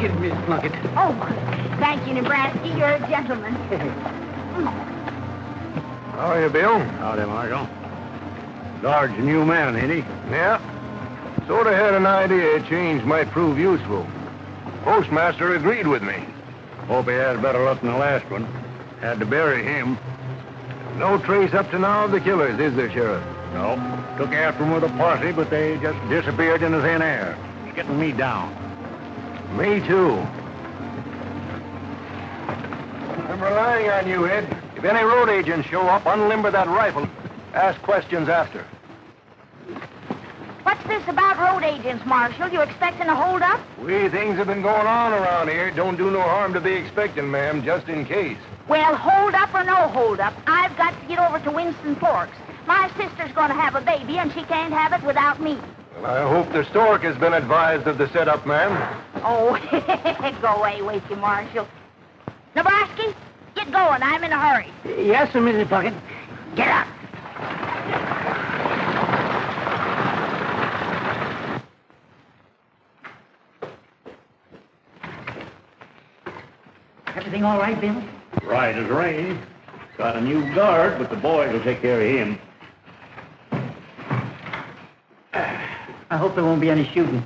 Get it, Miss Plunkett. Oh, thank you, Nebraska. You're a gentleman. How are you, Bill? Howdy, Marshal. Guard's a new man, ain't he? Yeah. Sort of had an idea a change might prove useful. Postmaster agreed with me. Hope he had better luck than the last one. Had to bury him. No trace up to now of the killers, is there, Sheriff? No. Took after him with a posse, but they just disappeared into thin air. It's getting me down. Me too. I'm relying on you, Ed. If any road agents show up, unlimber that rifle. Ask questions after. What's this about road agents, Marshal? You expecting a hold-up? Things have been going on around here. Don't do no harm to be expecting, ma'am, just in case. Well, hold-up or no hold-up, I've got to get over to Winston Forks. My sister's going to have a baby, and she can't have it without me. Well, I hope the stork has been advised of the setup, ma'am. Oh, go away with you, Marshal. Nebraska, get going. I'm in a hurry. Yes, sir, Mrs. Plunkett. Get up. Everything all right, Bill? Right as rain. Got a new guard, but the boys will take care of him. I hope there won't be any shooting.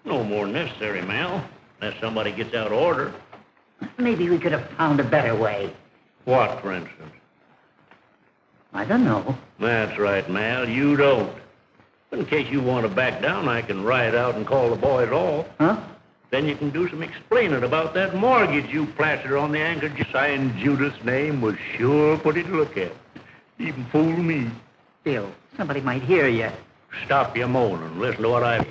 No more than necessary, Mal. Unless somebody gets out of order. Maybe we could have found a better way. What, for instance? I don't know. That's right, Mal. You don't. But in case you want to back down, I can ride out and call the boys off. Huh? Then you can do some explaining about that mortgage you plastered on the anchor. Signed Judith's name was sure pretty to look at. Even fooled me. Bill, somebody might hear you. Stop your moaning. Listen to what I...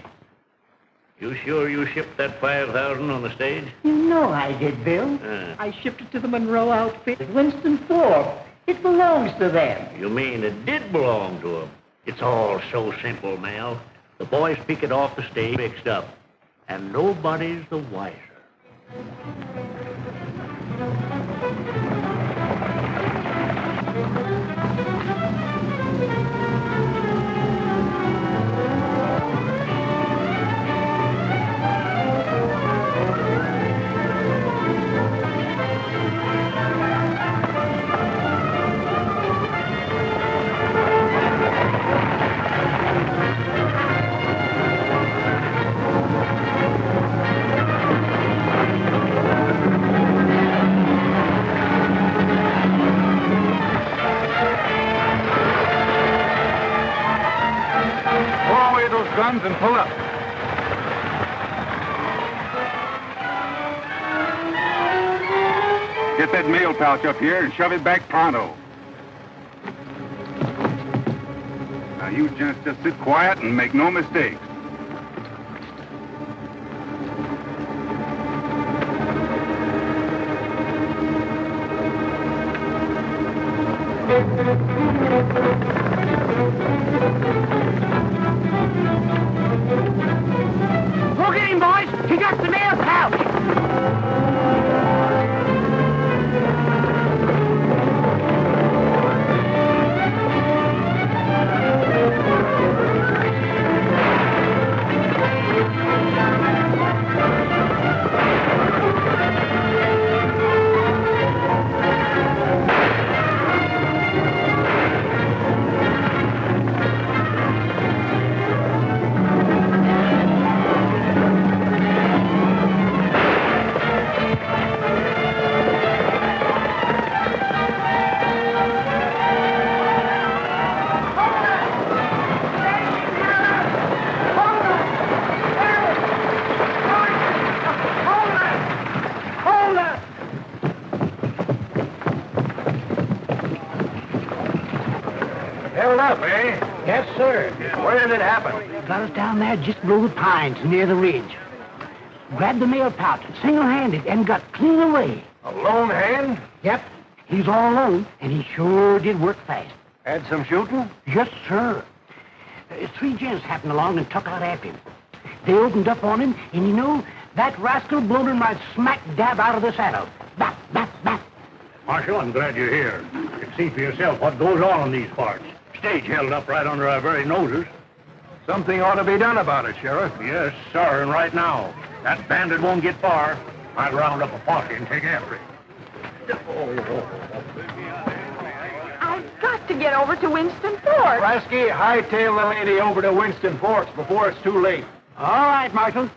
You sure you shipped that 5,000 on the stage? You know I did, Bill. I shipped it to the Monroe outfit at Winston Forks. It belongs to them. You mean it did belong to them? It's all so simple, Mal. The boys pick it off the stage fixed up. And nobody's the wiser. Guns and pull up. Get that mail pouch up here and shove it back pronto. Now you gents just sit quiet and make no mistakes. Look at him, boys! He got the mail pouch! Held up, eh? Yes, sir. Where did it happen? Got us down there just below the pines near the ridge. Grabbed the mail pouch single-handed and got clean away. A lone hand? Yep. He's all alone, and he sure did work fast. Had some shooting? Yes, sir. 3 gents happened along and took out after him. They opened up on him, and you know, that rascal blowed him right smack dab out of the saddle. Bap, bap, bap. Marshal, I'm glad you're here. You can see for yourself what goes on in these parts. Stage held up right under our very noses. Something ought to be done about it, Sheriff. Yes, sir, and right now. That bandit won't get far. I'd round up a posse and take after him. I've got to get over to Winston Forks. Lasky, hightail the lady over to Winston Forks before it's too late. All right, Marshal.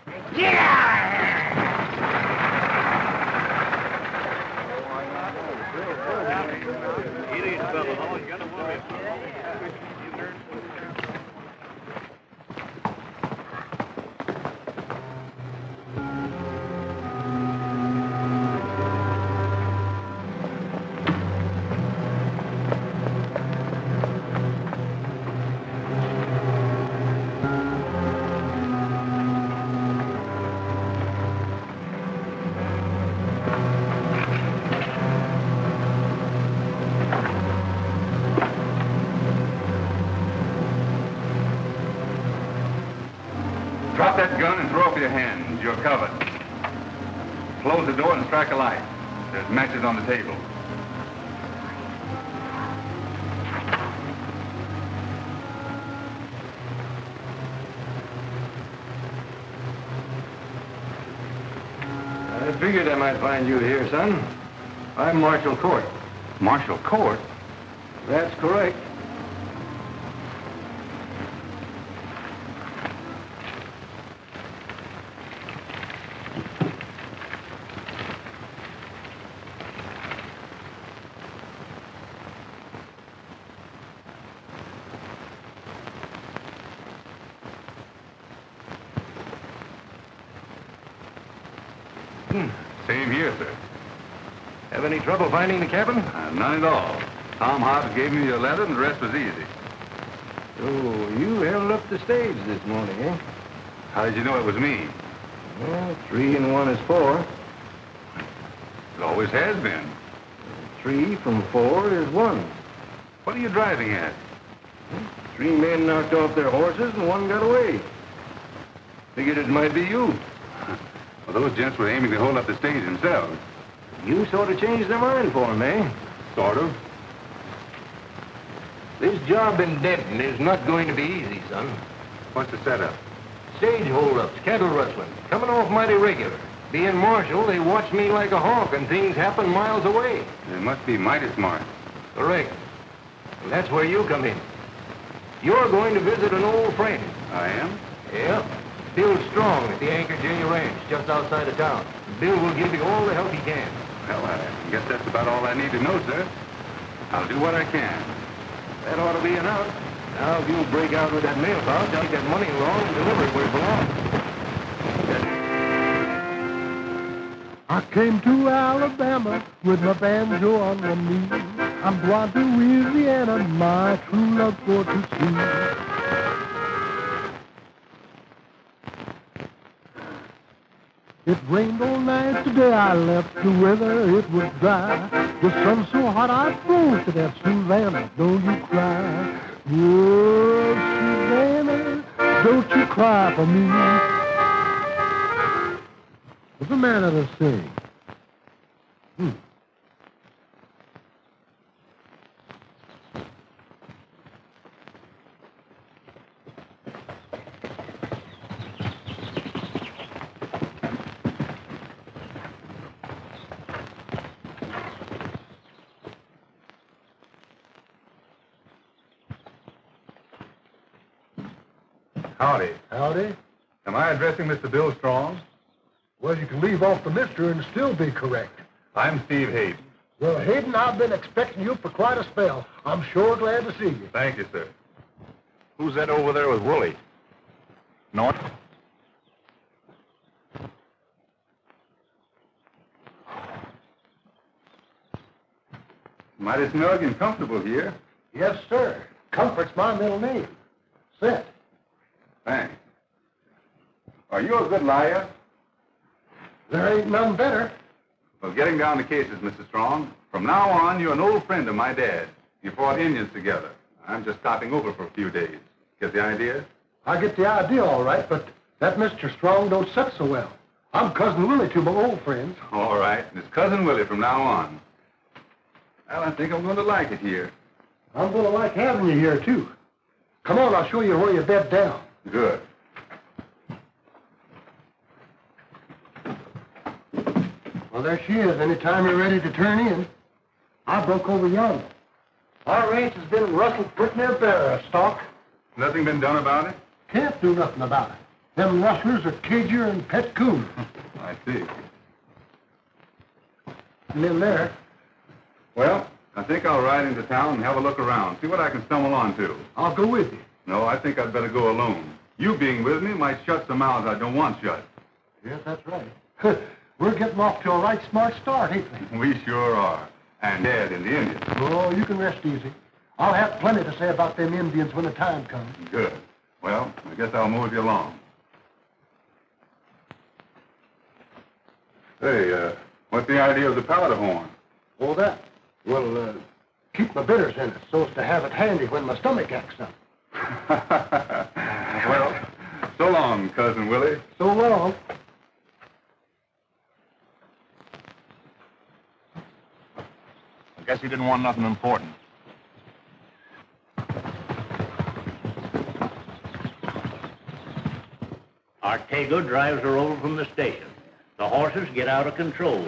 Drop that gun and throw up your hands. You're covered. Close the door and strike a light. There's matches on the table. I figured I might find you here, son. I'm Marshal Cort. Marshal Cort? That's correct. Same here, sir. Have any trouble finding the cabin? None at all. Tom Hobbs gave me your letter and the rest was easy. Oh, you held up the stage this morning, eh? How did you know it was me? Well, 3 and 1 is 4. It always has been. 3 from 4 is 1. What are you driving at? 3 men knocked off their horses and 1 got away. Figured it might be you. Well, those gents were aiming to hold up the stage themselves. You sort of changed their mind for them, eh? Sort of. This job in Denton is not going to be easy, son. What's the setup? Stage holdups, cattle rustling, coming off mighty regular. Being marshal, they watch me like a hawk and things happen miles away. They must be mighty smart. Correct. And that's where you come in. You're going to visit an old friend. I am? Yeah. Bill Strong at the Anchor J Ranch, just outside of town. Bill will give you all the help he can. Well, I guess that's about all I need to know, sir. I'll do what I can. That ought to be enough. Now, if you'll break out with that mail pouch, I'll take that money along and deliver it where it belongs. I came to Alabama with my banjo on one knee. I'm going to Louisiana, my true love for to see. It rained all night today, I left the weather, it was dry. The sun so hot I froze to death, Susanna, don't you cry. Oh, Susanna, don't you cry for me. What's the matter to sing? Howdy. Howdy. Am I addressing Mr. Bill Strong? Well, you can leave off the mister and still be correct. I'm Steve Hayden. Well, Hayden, I've been expecting you for quite a spell. I'm sure glad to see you. Thank you, sir. Who's that over there with Willie? North? Mighty snug and comfortable here. Yes, sir. Comfort's my middle name. Sit. Thanks. Are you a good liar? There ain't none better. Well, getting down to cases, Mr. Strong. From now on, you're an old friend of my dad. You fought Indians together. I'm just stopping over for a few days. Get the idea? I get the idea all right, but that Mr. Strong don't set so well. I'm Cousin Willie to my old friends. All right. It's Cousin Willie from now on. Well, I think I'm going to like it here. I'm going to like having you here, too. Come on, I'll show you where you bed down. Good. Well, there she is. Anytime you're ready to turn in. I broke over yonder. Our ranch has been rustled pretty near bare, Stock. Nothing been done about it? Can't do nothing about it. Them rustlers are cager and pet coons. I see. And in there. Well, I think I'll ride into town and have a look around, see what I can stumble onto. I'll go with you. No, I think I'd better go alone. You being with me might shut some mouths I don't want shut. Yes, that's right. We're getting off to a right smart start, ain't we? We sure are. And Dad and the Indians. Oh, you can rest easy. I'll have plenty to say about them Indians when the time comes. Good. Well, I guess I'll move you along. Hey, what's the idea of the powder horn? Oh, that? Well, keep my bitters in it so as to have it handy when my stomach acts up. Well, so long, Cousin Willie. So long. I guess he didn't want nothing important. Ortega drives her over from the station. The horses get out of control.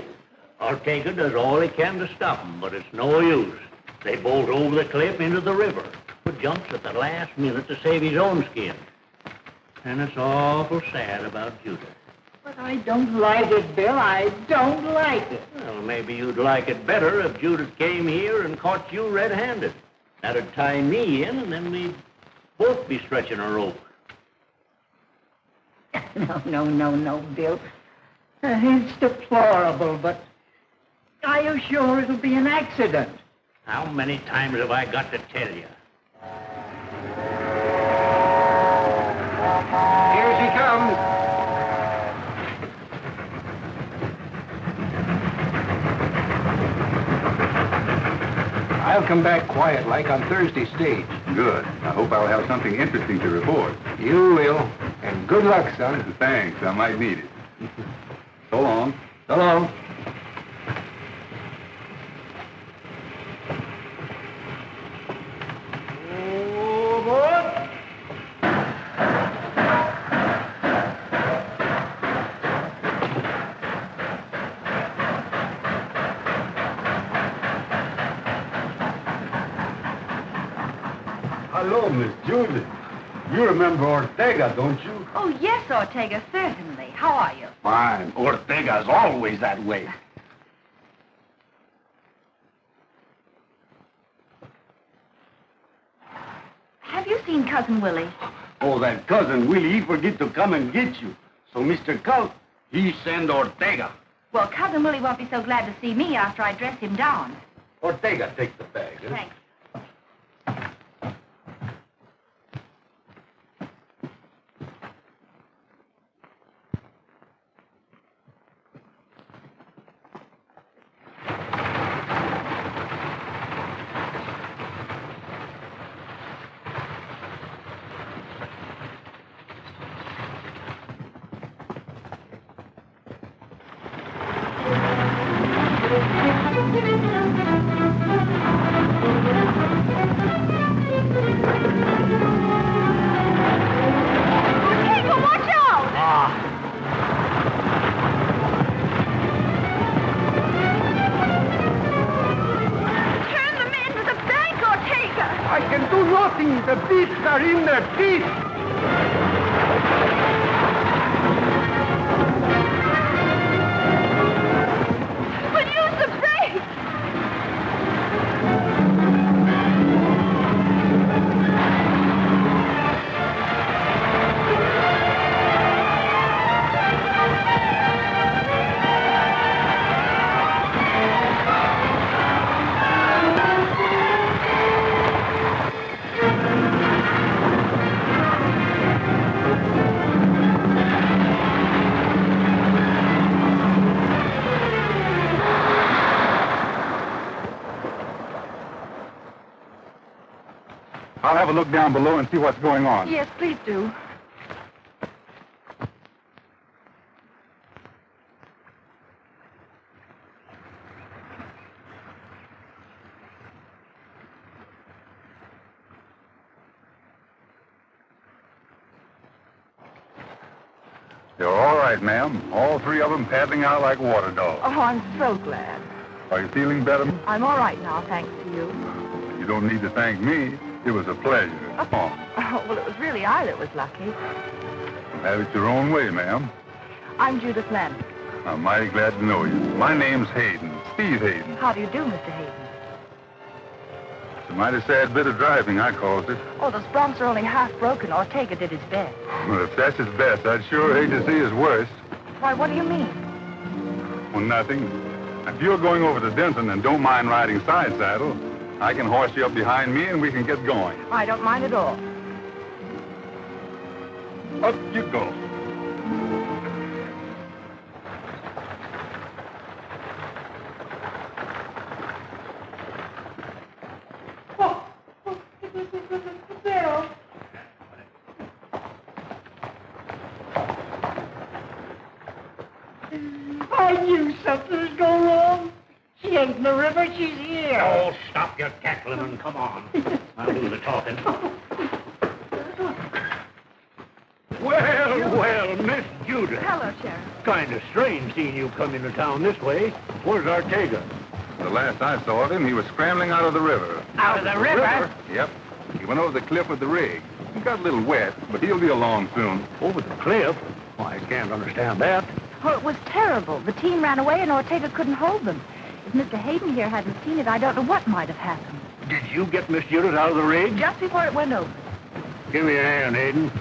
Ortega does all he can to stop them, but it's no use. They bolt over the cliff into the river. He jumps at the last minute to save his own skin. And it's awful sad about Judith. But I don't like it, Bill. I don't like it. Well, maybe you'd like it better if Judith came here and caught you red-handed. That'd tie me in, and then we'd both be stretching a rope. No, Bill. It's deplorable, but are you sure it'll be an accident? How many times have I got to tell you? Here she comes. I'll come back quiet like on Thursday stage. Good. I hope I'll have something interesting to report. You will. And good luck, son. Thanks. I might need it. So long. So long. Oh, boy. Hello, Miss Judith. You remember Ortega, don't you? Oh, yes, Ortega, certainly. How are you? Fine. Ortega's always that way. Have you seen Cousin Willie? Oh, that Cousin Willie, he forget to come and get you. So Mr. Culp, he send Ortega. Well, Cousin Willie won't be so glad to see me after I dress him down. Ortega, take the bag. Eh? Thanks. The beasts are in their teeth. But use the brake! I'll have a look down below and see what's going on. Yes, please do. They're all right, ma'am. All three of them paddling out like water dogs. Oh, I'm so glad. Are you feeling better? I'm all right now, thanks to you. You don't need to thank me. It was a pleasure. Come on. Oh, well, it was really I that was lucky. Have it your own way, ma'am. I'm Judith Lantry. I'm mighty glad to know you. My name's Hayden, Steve Hayden. How do you do, Mr. Hayden? It's a mighty sad bit of driving, I caused it. Oh, those broncs are only half broken. Ortega did his best. Well, if that's his best, I'd sure hate to see his worst. Why, what do you mean? Well, nothing. If you're going over to Denton and don't mind riding side saddle, I can horse you up behind me and we can get going. I don't mind at all. Up you go. Bill. I knew something was going wrong. She ain't in the river, she's here. Oh, stop your cackling and come on. I'll do the talking. Well, Miss Judith. Hello, Sheriff. Kind of strange seeing you come into town this way. Where's Ortega? The last I saw of him, he was scrambling out of the river. Out of the river? Yep. He went over the cliff with the rig. He got a little wet, but he'll be along soon. Over the cliff? Why, I can't understand that. Oh, it was terrible. The team ran away and Ortega couldn't hold them. If Mr. Hayden here hadn't seen it, I don't know what might have happened. Did you get Miss Judith out of the rig? Just before it went over. Give me a hand, Hayden.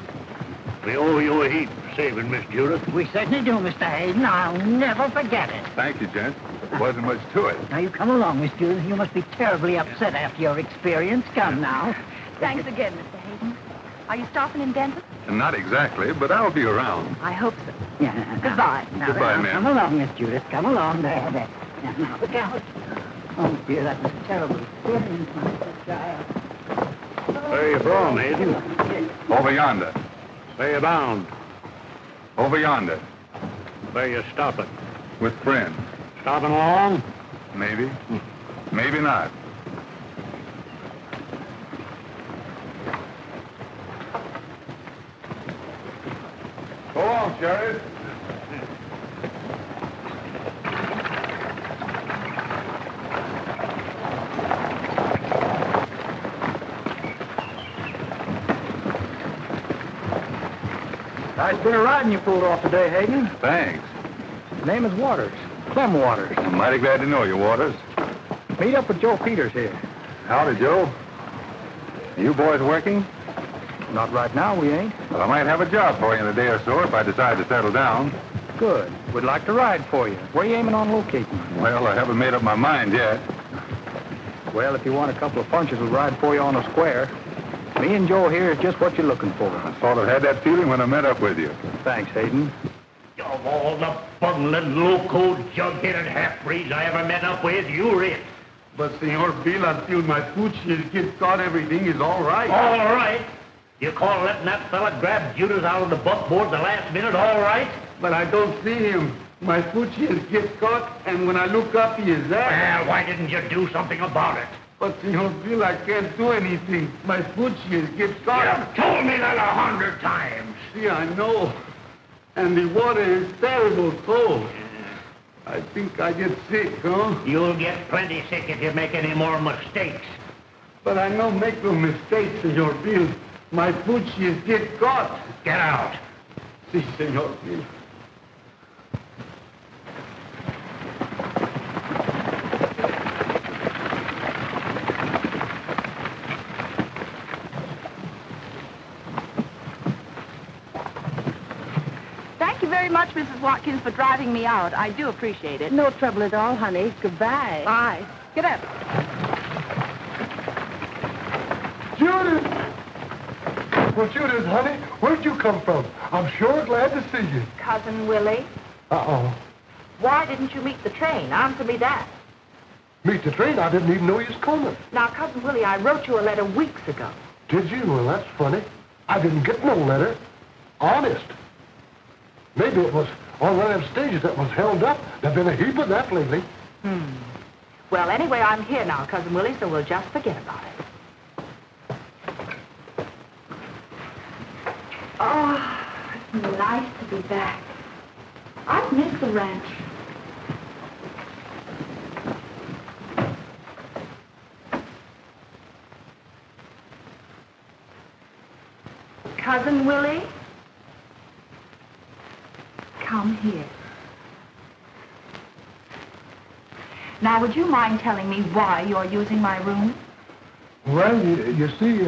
We owe you a heap for saving Miss Judith. We certainly do, Mr. Hayden. I'll never forget it. Thank you, gent. There wasn't much to it. Now, you come along, Miss Judith. You must be terribly upset after your experience. Come now. Thanks again, Mr. Hayden. Are you stopping in Denton? Not exactly, but I'll be around. I hope so. Yeah. Goodbye. Goodbye, ma'am. Come along, Miss Judith. Come along. There. Now, look out. Oh, dear, that was terrible experience, my poor child. Where you from, Hayden? Over yonder. Where you bound? Over yonder. Where you stopping? With friends. Stopping long? Maybe. Maybe not. Go on, Sheriff. Nice bit of riding you pulled off today, Hayden. Thanks. His name is Waters. Clem Waters. I'm mighty glad to know you, Waters. Meet up with Joe Peters here. Howdy, Joe. You boys working? Not right now, we ain't. Well, I might have a job for you in a day or so if I decide to settle down. Good. We'd like to ride for you. Where you aiming on locating? Well, I haven't made up my mind yet. Well, if you want a couple of punches, we'll ride for you on a square. Me and Joe here is just what you're looking for. I sort of had that feeling when I met up with you. Thanks, Hayden. Of all the bungling, loco, jug-headed half-breeds I ever met up with, you're it. But, Senor Bill, until my pooches get caught, everything is all right. All right? You call letting that fella grab Judith out of the buckboard the last minute all right? But I don't see him. My pooches get caught, and when I look up, he is there. Well, why didn't you do something about it? But, Senor Bill, I can't do anything. My pooches get caught. You've told me that 100 times. See, I know. And the water is terrible cold. I think I get sick, huh? You'll get plenty sick if you make any more mistakes. But I no make no mistakes, Senor Bill. My pooches get caught. Get out. Si, Senor Bill. Thank you very much, Mrs. Watkins, for driving me out. I do appreciate it. No trouble at all, honey. Goodbye. Bye. Get up. Judith! Well, Judith, honey, where'd you come from? I'm sure glad to see you. Cousin Willie, Uh-oh. why didn't you meet the train? Answer me that. Meet the train? I didn't even know you was coming. Now, Cousin Willie, I wrote you a letter weeks ago. Did you? Well, that's funny. I didn't get no letter. Honest. Maybe it was on one of them stages that was held up. There's been a heap of that lately. Well, anyway, I'm here now, Cousin Willie, so we'll just forget about it. Oh, it's nice to be back. Don't miss the ranch. Cousin Willie? Come here. Now, would you mind telling me why you're using my room? Well, you see,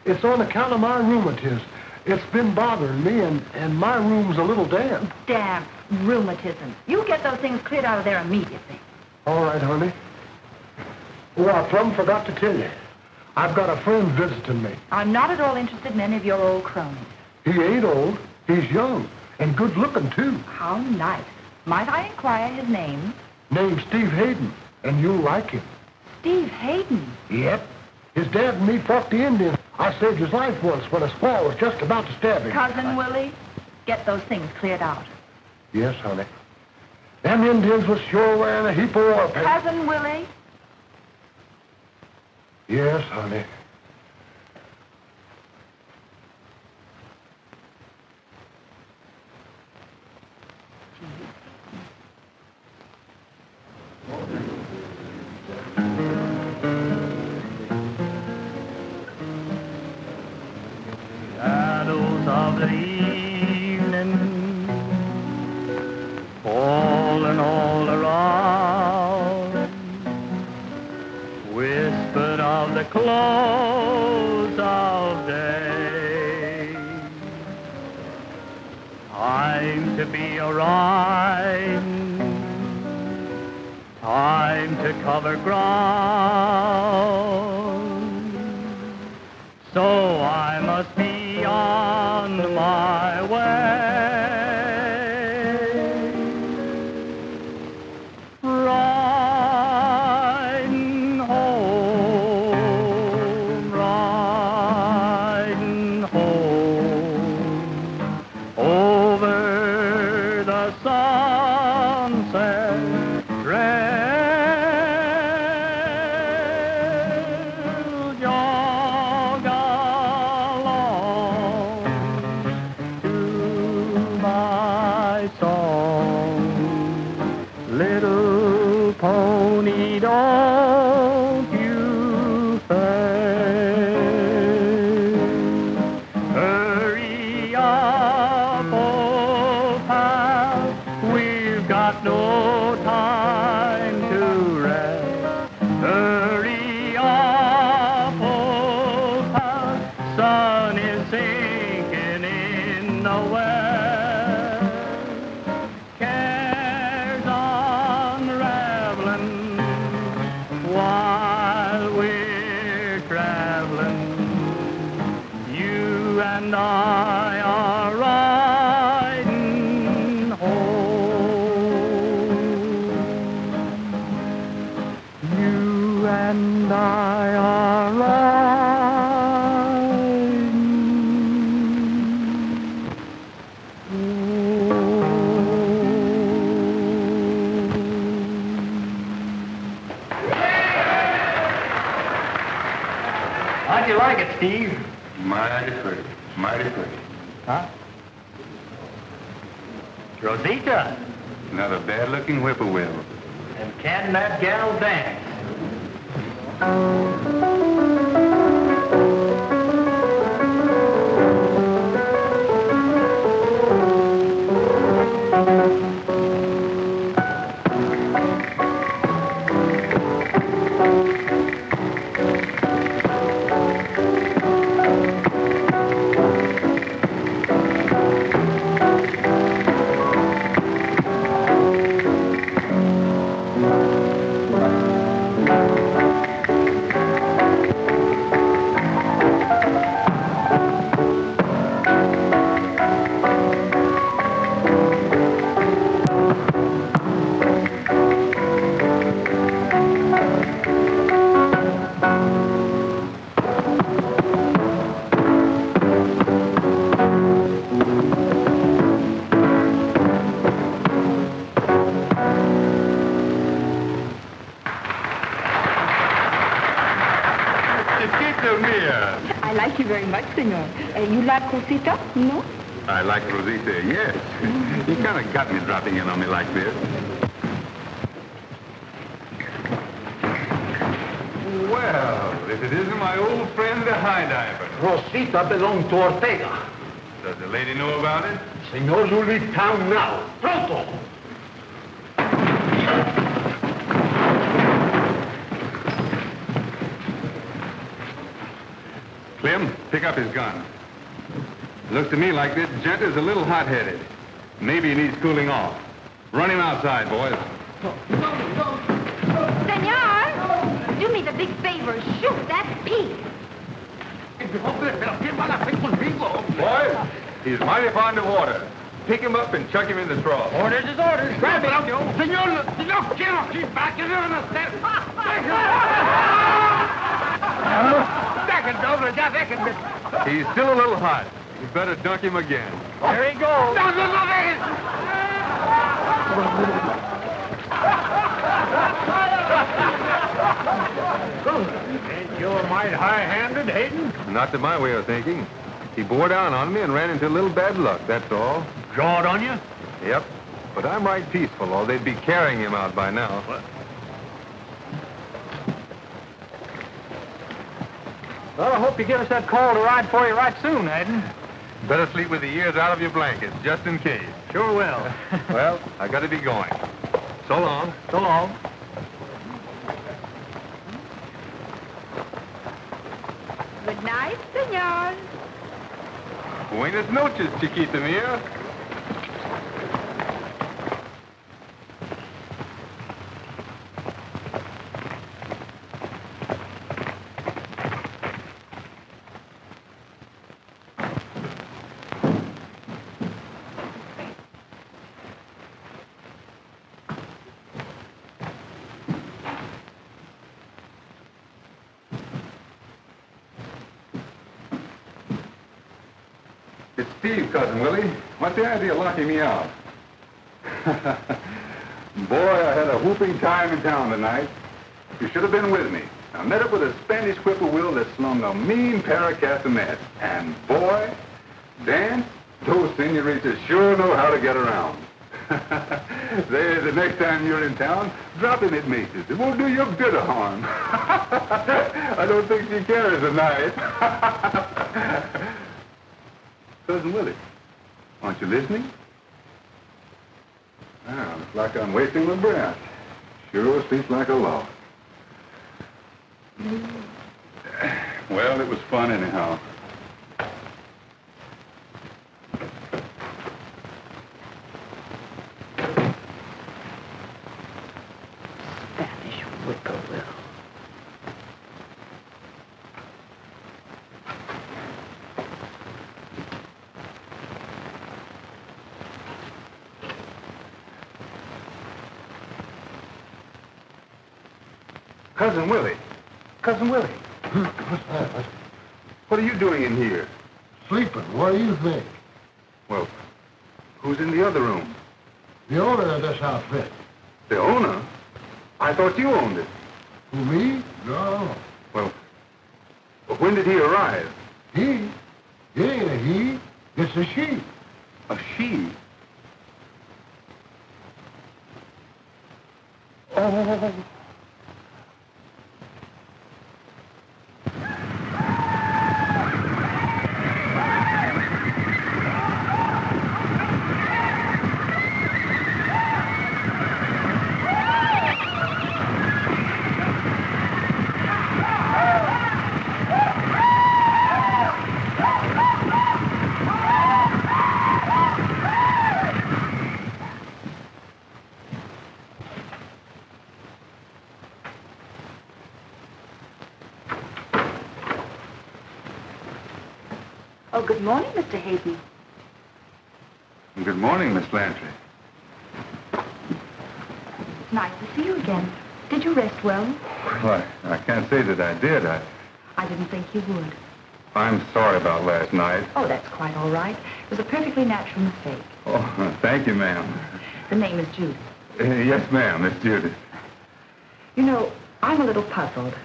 it's on account of my rheumatiz. It's been bothering me, and my room's a little damp. Damn rheumatism. You get those things cleared out of there immediately. All right, honey. Oh, I plumb forgot to tell you. I've got a friend visiting me. I'm not at all interested in any of your old cronies. He ain't old. He's young and good-looking, too. How nice. Might I inquire his name? Name's Steve Hayden, and you'll like him. Steve Hayden? Yep. His dad and me fought the Indians. I saved his life once when a squaw was just about to stab him. Cousin Willie, get those things cleared out. Yes, honey. Them Indians was sure wearing a heap of war paint. Cousin Willie? Yes, honey. Shadows of the evening falling all around, whispered of the close of day. Time to be a-riding, time to cover ground, so I must be on my way. Riding home, over the sunset trail, jog along to my song. Little pony, don't you fail. Hurry up, old pal, we've got no time to rest. Hurry up, old pal, sun is sinking in the west. Cares unraveling while we're traveling. You and I are riding home. You and I are riding How'd you like it, Steve? Mighty pretty. Mighty pretty. Huh? Rosita, Not a bad-looking whippoorwill. and can that gal dance? I like you very much, senor. You like Cosita? No? I like Rosita, yes. You kind of got me dropping in on me like this. Well, if it isn't my old friend, the high diver. Rosita belonged to Ortega. Does the lady know about it? Senor, you leave town now. Pronto! Clem, pick up his gun. Looks to me like this gent is a little hot-headed. Maybe he needs cooling off. Run him outside, boys. Senor, do me the big favor. Shoot that pig. Boys, he's mighty fond of water. Pick him up and chuck him in the trough. Orders is orders. Grab it, Senor, keep back. You're on the step. He's still a little hot. You better dunk him again. There he goes. Ain't you a mite high-handed, Hayden? Not to my way of thinking. He bore down on me and ran into a little bad luck, that's all. Jawed on you? Yep. But I'm right peaceful, or they'd be carrying him out by now. What? Well, I hope you give us that call to ride for you right soon, Hayden. Better sleep with the ears out of your blankets, just in case. Sure will. Well, I gotta be going. So long. So long. Good night, senor. Buenas noches, chiquita mía. It's Steve, Cousin Willie. What's the idea of locking me out? Boy, I had a whooping time in town tonight. You should have been with me. I met up with a Spanish whippoorwill that slung a mean pair of castanets. And boy, Dan, those senoritas sure know how to get around. The next time you're in town, drop in at Mace's. It won't do you a bit of harm. I don't think she cares a knife. Cousin Willie, aren't you listening? Ah, looks like I'm wasting my breath. Sure sleeps like a log. Well, it was fun anyhow. Spanish whippoorwill. Cousin Willie. Cousin Willie. What's that? What are you doing in here? Sleeping. What do you think? Well, who's in the other room? The owner of this outfit. The owner? I thought you owned it. Who, me? No. Well, when did he arrive? He? It ain't a he. It's a she. A she? Oh. Oh, good morning, Mr. Hayden. Good morning, Miss Lantry. It's nice to see you again. Did you rest well? Well, I can't say that I did. I didn't think you would. I'm sorry about last night. Oh, that's quite all right. It was a perfectly natural mistake. Oh, thank you, ma'am. The name is Judith. Yes, ma'am, Miss Judith. You know, I'm a little puzzled.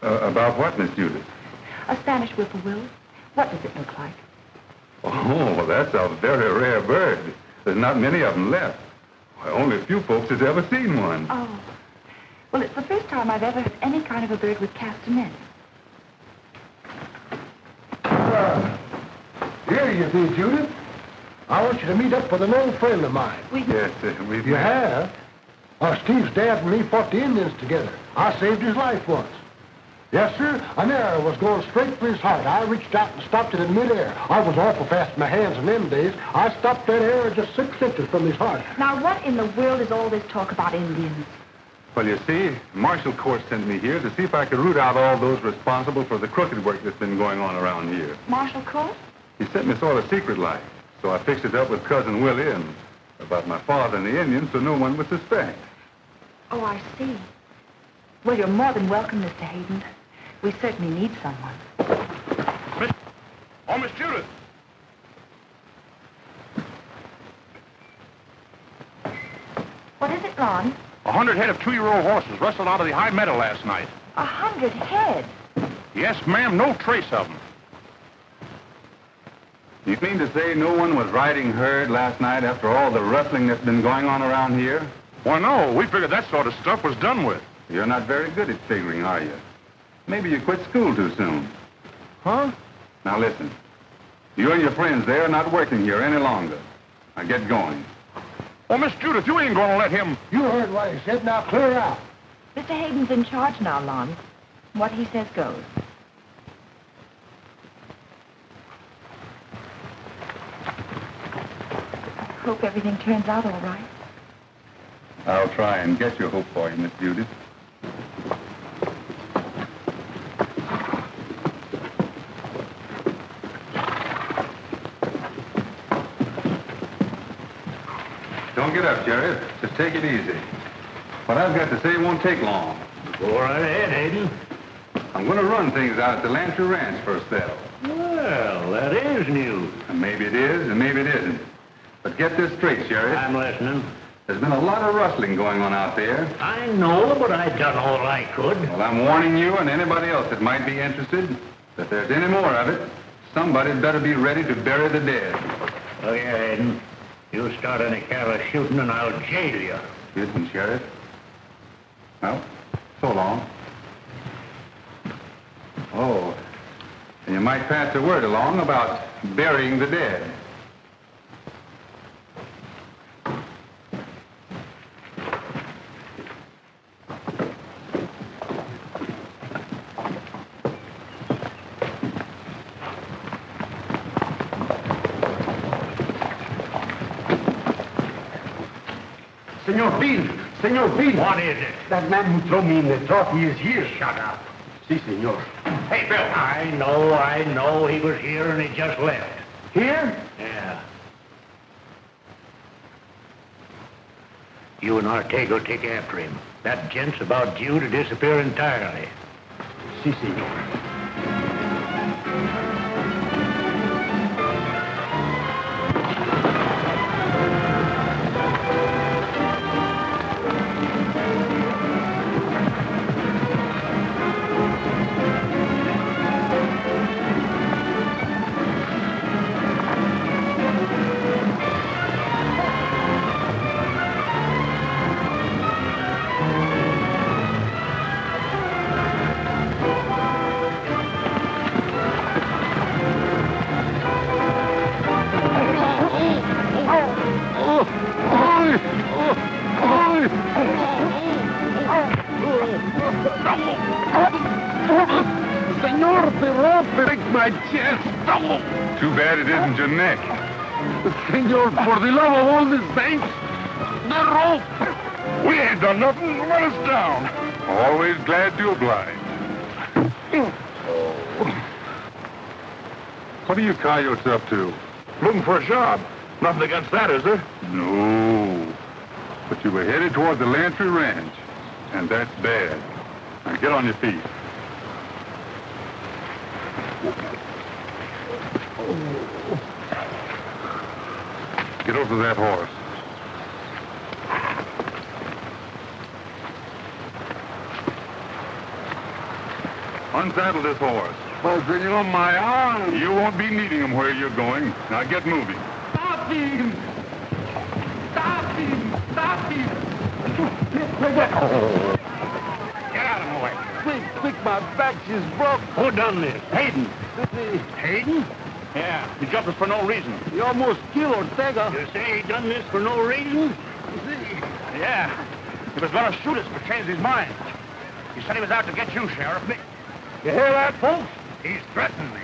About what, Miss Judith? A Spanish whippoorwill. What does it look like? Oh, well, that's a very rare bird. There's not many of them left. Why, only a few folks has ever seen one. Oh. Well, it's the first time I've ever had any kind of a bird with castanets. Here you be, Judith. I want you to meet up with an old friend of mine. Yes, we've... You have? Steve's dad and me fought the Indians together. I saved his life once. Yes, sir. An arrow was going straight for his heart. I reached out and stopped it in midair. I was awful fast in my hands in them days. I stopped that arrow just 6 inches from his heart. Now, what in the world is all this talk about Indians? Well, you see, Marshal Cort sent me here to see if I could root out all those responsible for the crooked work that's been going on around here. Marshal Cort? He sent me sort of secret like, so I fixed it up with Cousin Willie and about my father and the Indians so no one would suspect. Oh, I see. Well, you're more than welcome, Mr. Hayden. We certainly need someone. Miss Judith. What is it, Lon? 100 head of 2-year-old horses rustled out of the high meadow last night. 100 head? Yes, ma'am, no trace of them. You mean to say no one was riding herd last night after all the rustling that's been going on around here? Well, no, we figured that sort of stuff was done with. You're not very good at figuring, are you? Maybe you quit school too soon. Huh? Now listen, you and your friends there are not working here any longer. Now get going. Well, Miss Judith, you ain't going to let him... You heard what he said. Now clear out. Mr. Hayden's in charge now, Lon. What he says goes. Hope everything turns out all right. I'll try and get your hope for you, Miss Judith. Don't get up, Sheriff. Just take it easy. What I've got to say won't take long. Go right ahead, Hayden. I'm going to run things out at the Lantry Ranch for a spell. Well, that is news. And maybe it is, and maybe it isn't. But get this straight, Sheriff. I'm listening. There's been a lot of rustling going on out there. I know, but I done all I could. Well, I'm warning you and anybody else that might be interested that if there's any more of it, somebody'd better be ready to bury the dead. Oh, yeah, Hayden. You start any kind of shooting and I'll jail you. Listen, Sheriff. Well, so long. Oh, and you might pass a word along about burying the dead. Senor Bill. What is it? That man who threw me in the trough, he is here. Shut up. Si, senor. Hey, Bill. I know. He was here and he just left. Here? Yeah. You and Ortega take after him. That gent's about due to disappear entirely. Si, senor. Senor, the rope breaks my chest. Too bad it isn't your neck. Senor, for the love of all the saints, the rope. We ain't done nothing. Let us down. Always glad to oblige. What are you coyotes up to? Looking for a job. Nothing against that, is there? No. But you were headed toward the Lantry Ranch, and that's bad. Now get on your feet. Get over to that horse. Unsaddle this horse. buzzing on my arm. You won't be needing them where you're going. Now get moving. Stop him! Stop him! Stop him! Get out of my way. Quick, my back is broke. Who done this? Hayden. Hayden? Yeah, he jumped us for no reason. He almost killed Ortega. You say he done this for no reason? Yeah. He was going to shoot us, but changed his mind. He said he was out to get you, Sheriff. You hear that, folks? He's threatening me.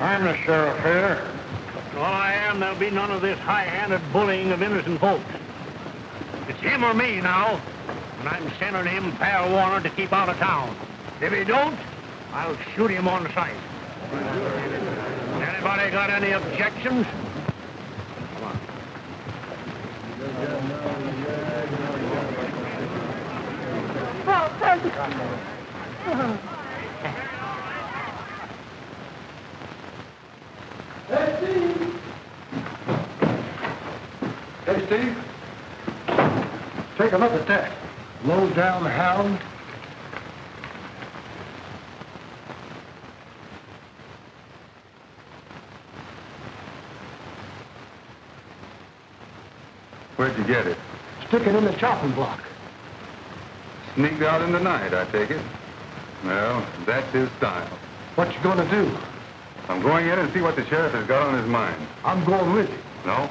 I'm the sheriff here. All I am, there'll be none of this high-handed bullying of innocent folks. It's him or me now, and I'm sending him fair warning to keep out of town. If he don't, I'll shoot him on sight. Anybody got any objections? Come on. Hey, Steve. Take a look at that. Low down hound. Where'd you get it? Stick it in the chopping block. Sneaked out in the night, I take it. Well, that's his style. What you gonna do? I'm going in and see what the sheriff has got on his mind. I'm going with you. No?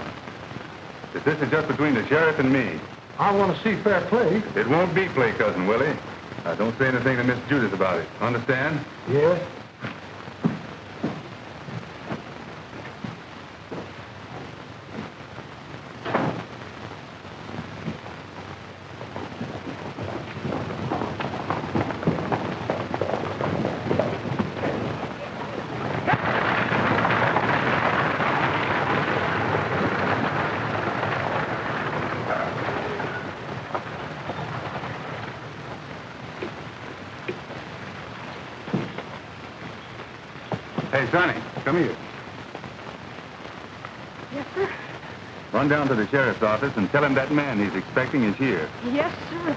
If this is just between the sheriff and me, I want to see fair play. it won't be play, Cousin Willie. Don't say anything to Miss Judith about it. Understand? Yeah? Hey, Sonny, come here. Yes, sir. Run down to the sheriff's office and tell him that man he's expecting is here. Yes, sir.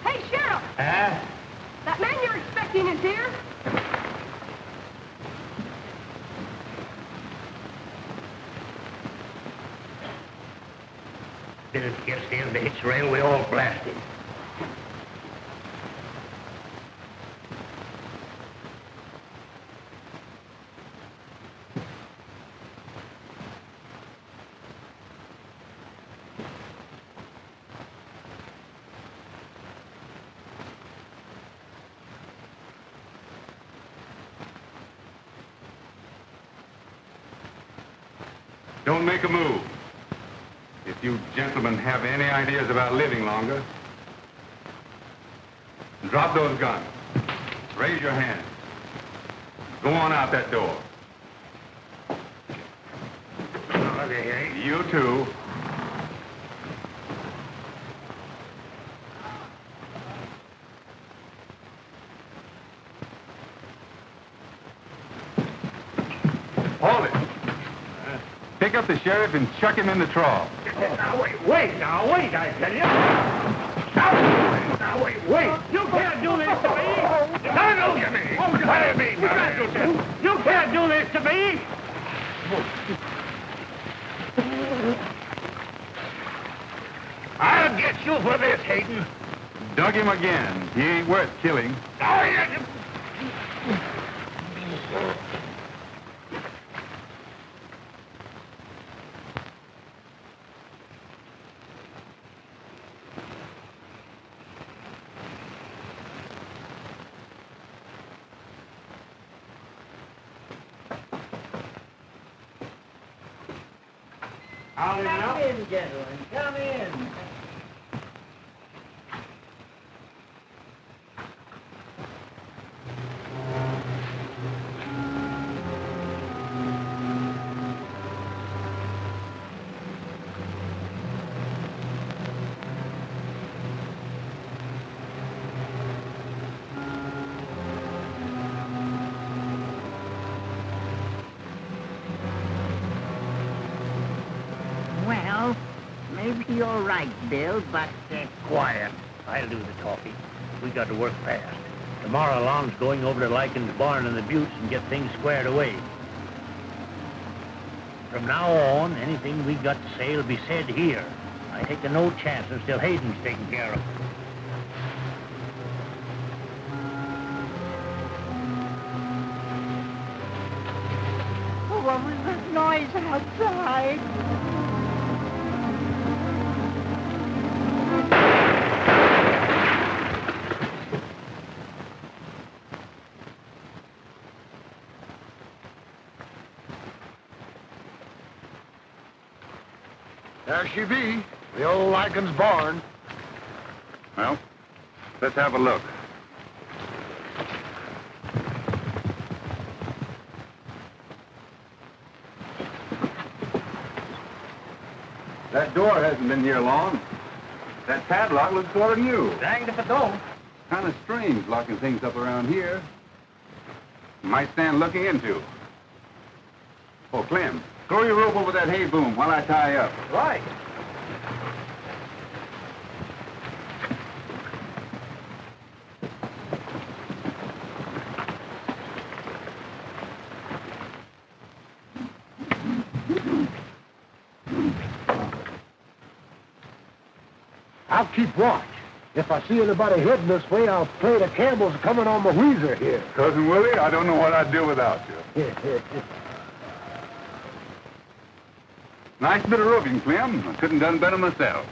Hey, Sheriff! Huh? That man you're expecting is here? Denton gets in the hitch rail, we all blast him. Don't make a move. If you gentlemen have any ideas about living longer, drop those guns. Raise your hands. Go on out that door. You too. Hold it. Pick up the sheriff and chuck him in the trough. Now, wait, I tell you. Now, wait. You can't do this to me. Now, look at me. What do you mean? You can't do this to me. I'll get you for this, Hayden. Dug him again. He ain't worth killing. Oh, yeah. Come in, gentlemen. Come in. Maybe you're right, Bill, but... Quiet. I'll do the talking. We got to work fast. Tomorrow, Lon's going over to Lycan's barn in the Buttes and get things squared away. From now on, anything we got to say will be said here. I take no chances till Hayden's taken care of. What was that noise outside? There she be, the old Lycan's barn. Well, let's have a look. That door hasn't been here long. That padlock looks sort of new. Danged if it don't. Kind of strange locking things up around here. Might stand looking into. Oh, Clem, throw your rope over that hay boom while I tie up. Right. I'll keep watch. If I see anybody heading this way, I'll play the Campbells coming on the wheezer here. Cousin Willie, I don't know what I'd do without you. Nice bit of roping, Clem. I couldn't done better myself.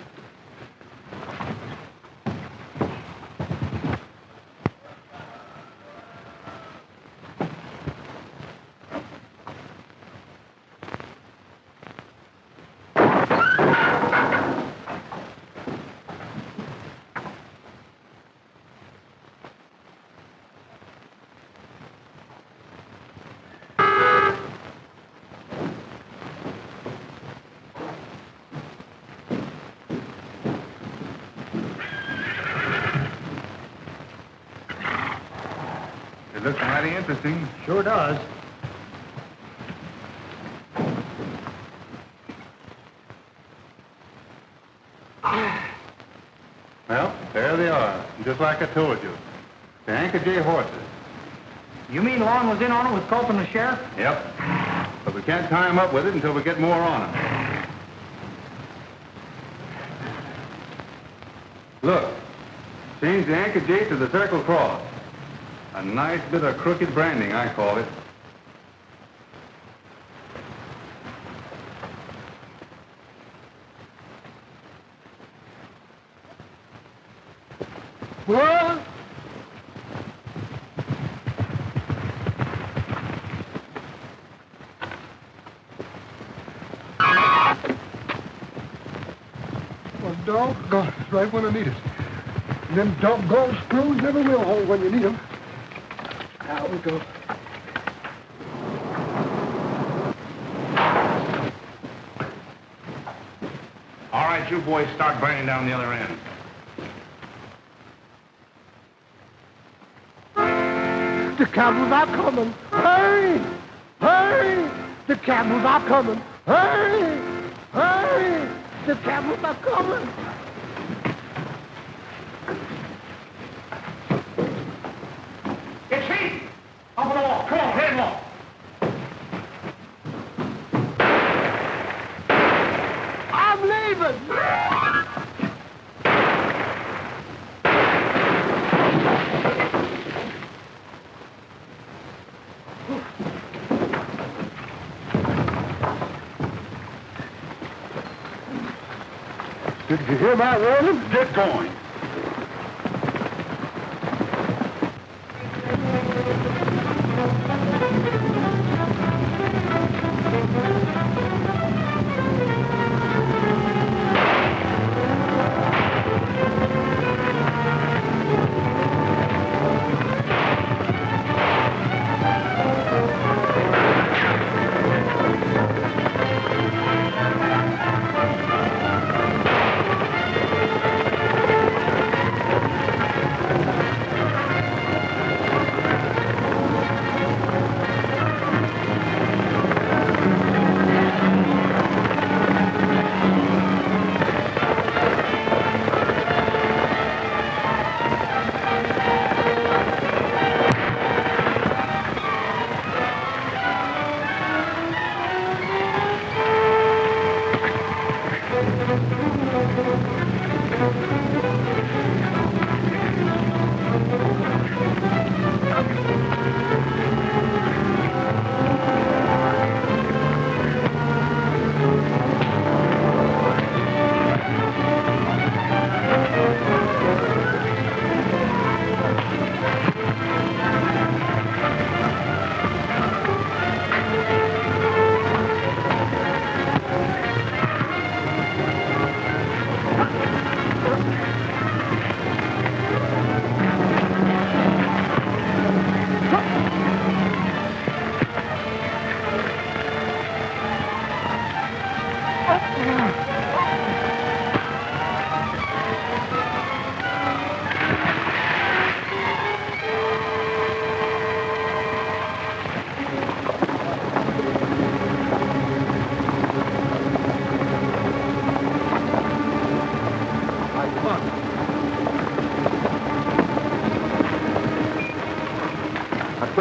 It looks mighty interesting. Sure does. Well, there they are, just like I told you. The Anchor J horses. You mean Lon was in on it with Culp and the sheriff? Yep. But we can't tie him up with it until we get more on him. Look, change the Anchor J to the Circle Cross. A nice bit of crooked branding, I call it. What? Well, doggone, it's right when I need it. And them doggone screws never will hold when you need them. Out we go. All right, you boys start burning down the other end. The camels are coming. Hurry! Hurry! The camels are coming. Hurry! Hurry! The camels are coming. It's Hayden! Up on the wall. Come on, head along. I'm leaving. Did you hear my warning? Get going.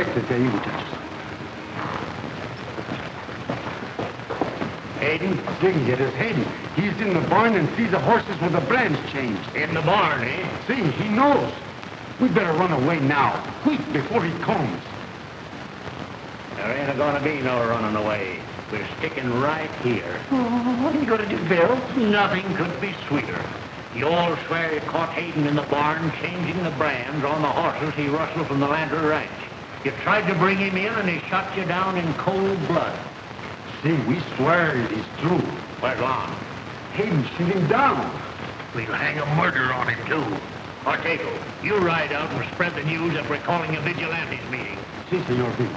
expected to you, Judge. Hayden? Didn't get us, Hayden. He's in the barn and sees the horses with the brands changed. In the barn, eh? See, he knows. We better run away now, quick, before he comes. There ain't gonna be no running away. We're sticking right here. Oh, what are you going to do, Bill? Nothing could be sweeter. You all swear you caught Hayden in the barn changing the brands on the horses he rustled from the Lantry ranch. You tried to bring him in and he shot you down in cold blood. See, we swear it is true. Where's Lon? Hayden shoot him down. We'll hang a murder on him, too. Ortega, you ride out and spread the news that we're calling a vigilantes meeting. Si, Senor Bill.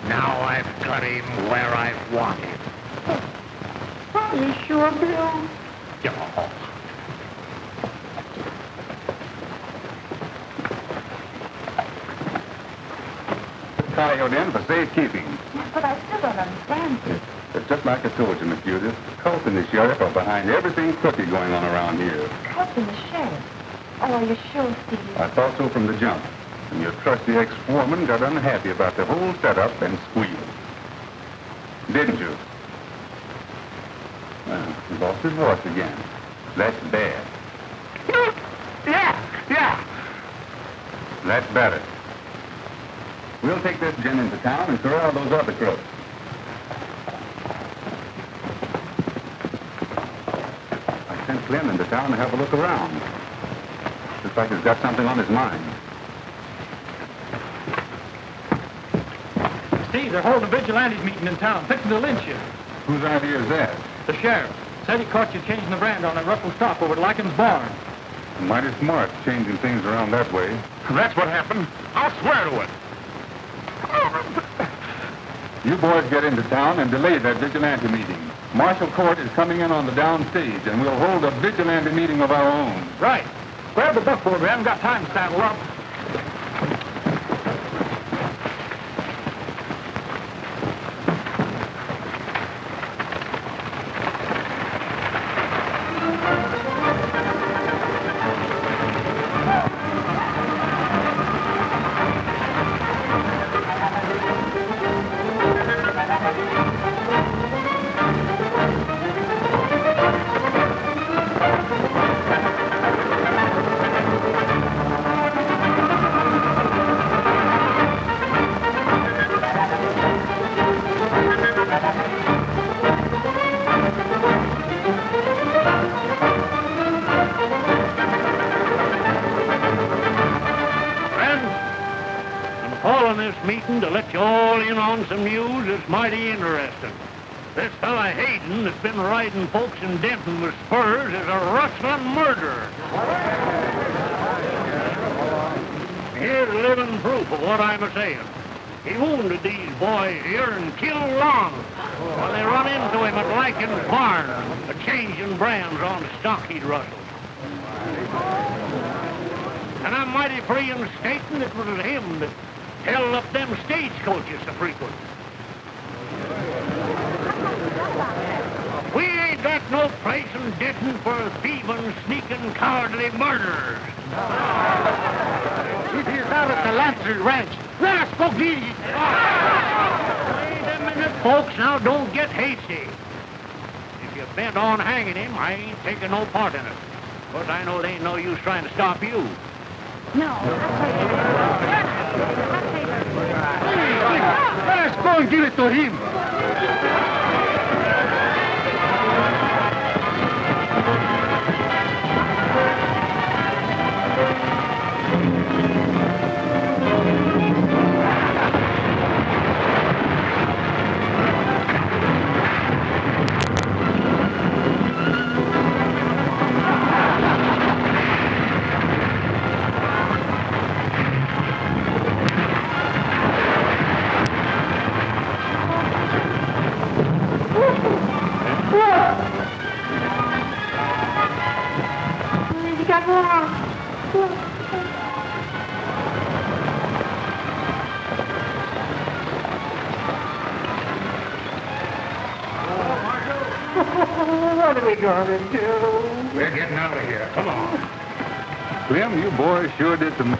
Now I've got him where I want him. Are you sure, Bill? Yeah. Tie you in for safekeeping. But I still don't understand. It's just like I told you, Miss Judith. Culp and the sheriff are behind everything crooked going on around here. Culp and the sheriff? Oh, are you sure, Steve? I thought so from the jump. And your trusty ex-foreman got unhappy about the whole setup and squealed. Didn't you? Well, he lost his voice again. That's bad. Yeah. That's better. We'll take this gin into town and corral those other crooks. I sent Clem into town to have a look around. Looks like he's got something on his mind. Steve, they're holding a vigilantes meeting in town, fixing to lynch you. Whose idea is that? The sheriff said he caught you changing the brand on that ruffled stock over at Lycan's barn. Mighty smart, changing things around that way. That's what happened. I'll swear to it. You boys get into town and delay that vigilante meeting. Marshal Cort is coming in on the down stage, and we'll hold a vigilante meeting of our own. Right. Grab the buckboard. We haven't got time to saddle up. To let you all in on some news that's mighty interesting. This fella Hayden that's been riding folks in Denton with spurs is a rustling murderer. Here's living proof of what I'm a-saying. He wounded these boys here and killed Lon when they run into him at Lycan's barn, a-changing brands on the stock he'd rustled. And I'm mighty free in stating it was him that held up them stagecoaches so frequent. We ain't got no place in Denton for thieving, sneaking, cowardly murderers. It is out at the Lantry ranch. Let us go get it. Wait a minute, folks. Now, don't get hasty. If you're bent on hanging him, I ain't taking no part in it. Of course, I know there ain't no use trying to stop you. No. Let us go and give it to him. What are we going to do? We're getting out of here. Come on. Clem, you boys sure did some...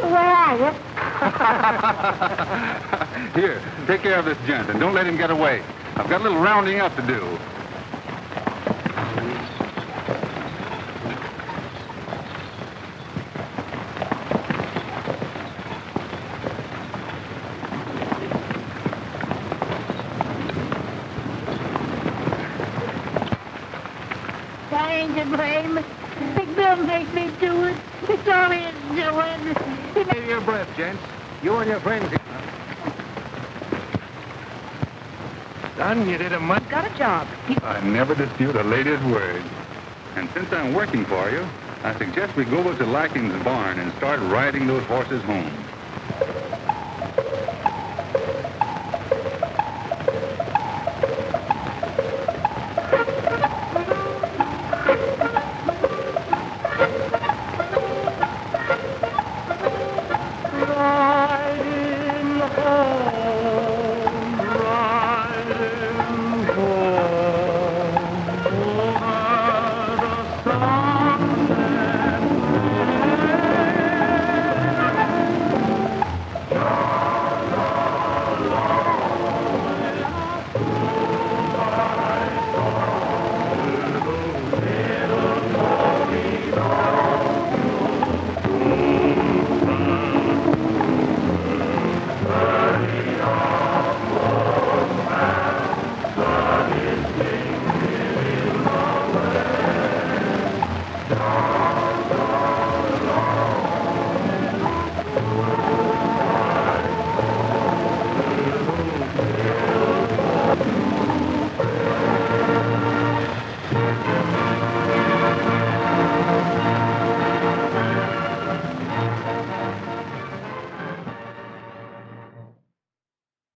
Where are you? Here, take care of this gent, and don't let him get away. I've got a little rounding up to do. I ain't to blame. Big Bill made me do it. It's all his doing. Save your breath, gents. You and your friends. Son, you did a much. Got a job. I never dispute a lady's word. And since I'm working for you, I suggest we go over to Larkin's barn and start riding those horses home.